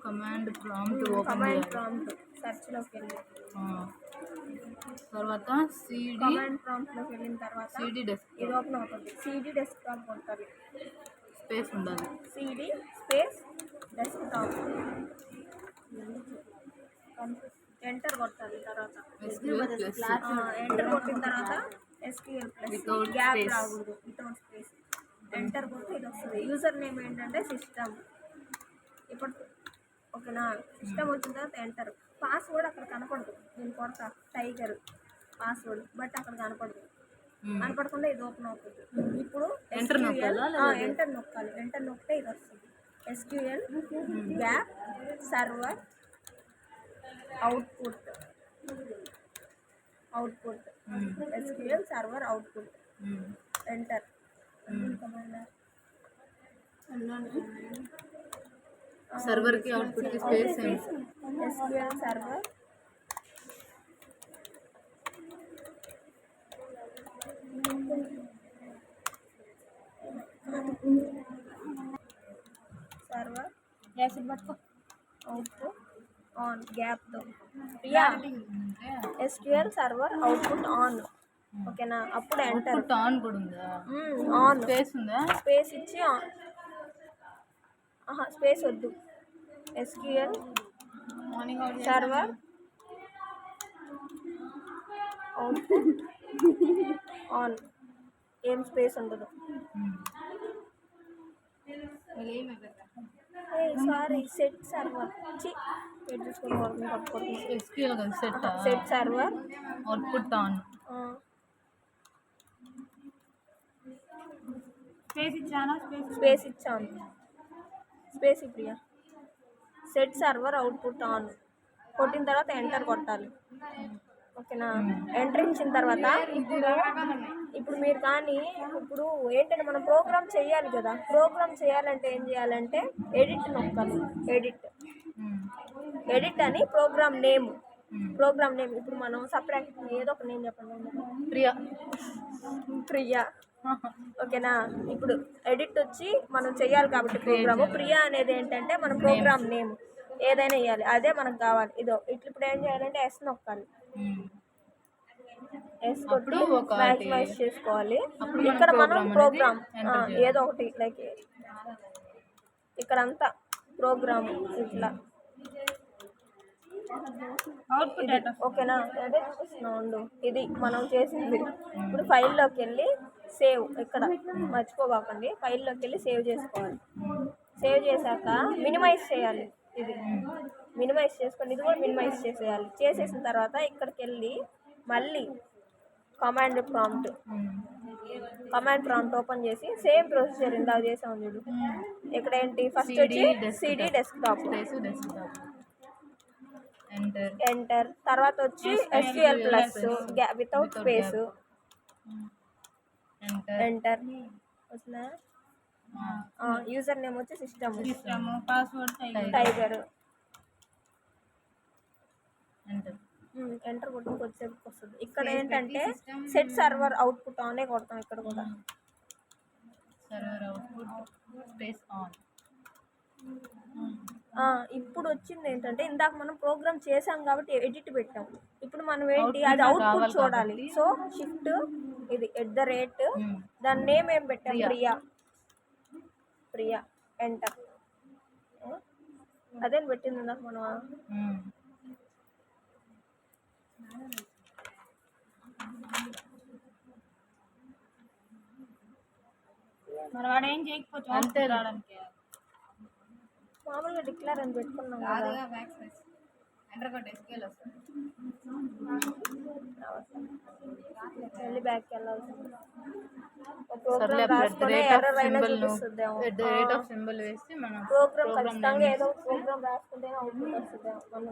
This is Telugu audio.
కమాండ్ ప్రాంప్ట్ ఓపెన్ కమాండ్ చేయాలి. ప్రాంప్ట్ సెర్చ్లోకి వెళ్ళి తర్వాత సిడి కమాండ్ ప్రాంప్ట్లోకి వెళ్ళిన తర్వాత సిడి ఇది డెస్క్టాప్ ఓపెన్ అవుతుంది. సిడి డెస్క్టాప్ కొట్టాలి. స్పేస్ ఉండాలి. సిడి స్పేస్ డెస్క్టాప్ ఎంటర్ కొట్టాలి. తర్వాత ఎంటర్ కొట్టిన తర్వాత SQL ప్లస్ గ్యాప్ రాకూడదు, వితౌట్ స్పేస్. ఎంటర్ కొట్టి ఇది వస్తుంది. యూజర్ నేమ్ ఏంటంటే సిస్టమ్. ఇప్పుడు ఓకేనా, సిస్టమ్ వచ్చిన తర్వాత ఎంటర్. పాస్వర్డ్ అక్కడ కనపడదు, నేను కొడతా టైగర్ పాస్వర్డ్, బట్ అక్కడ కనపడదు. కనపడకుండా ఇది ఓపెన్ అవుతుంది. ఇప్పుడు ఎంటర్ నొక్కాలి. ఎంటర్ నొక్కాలి. ఎంటర్ నొక్కితే ఇది వస్తుంది. SQL gap server output SQL server output. Enter. Server కి అవుట్పుట్ కి space SQL server output on gap తో SQL సర్వర్ అవుట్పుట్ ఆన్. ఓకేనా, అప్పుడు ఎంటర్. ఆన్ కూడా ఉందా? ఆన్ స్పేస్ ఉందా? స్పేస్ ఇచ్చి ఆన్. స్పేస్ వద్దు. SQL server output on. ఏం స్పేస్ ఉండదు. Sorry, set server set server output on. Space ఇచ్చాను. Space Priya. Set server output on కొట్టిన తర్వాత ఎంటర్ కొట్టాలి. ఓకేనా, ఎంటర్ ఇచ్చిన తర్వాత ఇప్పుడు మీరు కానీ ఇప్పుడు ఏంటంటే మనం ప్రోగ్రామ్ చేయాలి కదా. ప్రోగ్రామ్ చేయాలంటే ఏం చేయాలంటే ఎడిట్ నొక్కాలి. ఎడిట్ అని ప్రోగ్రామ్ నేమ్. ఇప్పుడు మనం సపరేట్ ఏదో ఒక నేమ్ చెప్పండి. ప్రియా. ఓకేనా, ఇప్పుడు ఎడిట్ వచ్చి మనం చెయ్యాలి కాబట్టి ప్రోగ్రామ్ ప్రియా అనేది ఏంటంటే మన ప్రోగ్రామ్ నేమ్. ఏదైనా వేయాలి, అదే మనకు కావాలి. ఇప్పుడు ఏం చేయాలంటే S నొక్కాలి. S కొట్టి మ్యాక్సిమైజ్ చేసుకోవాలి. ఇక్కడ మనం ప్రోగ్రామ్ ఏదో ఒకటి లైక్ ఇక్కడంతా ప్రోగ్రామ్ ఇట్లా. ఓకేనా, అదే చూపిస్తున్నాను. ఇది మనం చేసింది. ఇప్పుడు ఫైల్లోకి వెళ్ళి సేవ్, ఇక్కడ మర్చిపోకండి, ఫైల్లోకి వెళ్ళి సేవ్ చేసుకోవాలి. సేవ్ చేశాక మినిమైజ్ చేయాలి. ఇది మినిమైజ్ చేసుకొని ఇది కూడా మినిమైజ్ చేసేయాలి. చేసేసిన తర్వాత ఇక్కడికి వెళ్ళి మళ్ళీ కమాండ్ ప్రాంప్ట్ ఓపెన్ చేసి సేమ్ ప్రొసీజర్ ఇందాక చేసాం చూడు. ఇక్కడ ఏంటి ఫస్ట్ వచ్చి సిడి డెస్క్టాప్ ఎంటర్. తర్వాత వచ్చి SQL plus without space enter. వచ్చినా యూజర్ నేమ్ వచ్చి సిస్టమ్ పాస్వర్డ్ టైగర్. ఎంటర్ కొట్టి కొద్దిసేపు వస్తుంది. ఇక్కడ ఏంటంటే సెట్ సర్వర్ అవుట్పుట్ ఆనే కొడతాం. ఇక్కడ కూడా సర్వర్ అవుట్పుట్ స్పేస్ ఆన్. ఇప్పుడు వచ్చింది ఏంటంటే ఇందాక మనం ప్రోగ్రామ్ చేసాం కాబట్టి ఎడిట్ పెట్టాం. ఇప్పుడు మనం ఏంటి అది అవుట్పుట్ చూడాలి. సో షిఫ్ట్ ఇది @ దాని నేమ్ ఏం పెట్టాం, ప్రియా. ఎంటర్. అదే పెట్టింది ఇందాక మనం. మరి వాడు ఏం చేయకపోతే అంతే మామూలుగా డిక్లేర్ అని పెట్టుకున్నాం కదా. మళ్ళీ బ్యాక్కి వెళ్ళాల్సింది. ప్రోగ్రామ్ ఖచ్చితంగా ఏదో ప్రోగ్రామ్ రాసుకుంటేనే అవుట్పుట్ వస్తుంది. మనం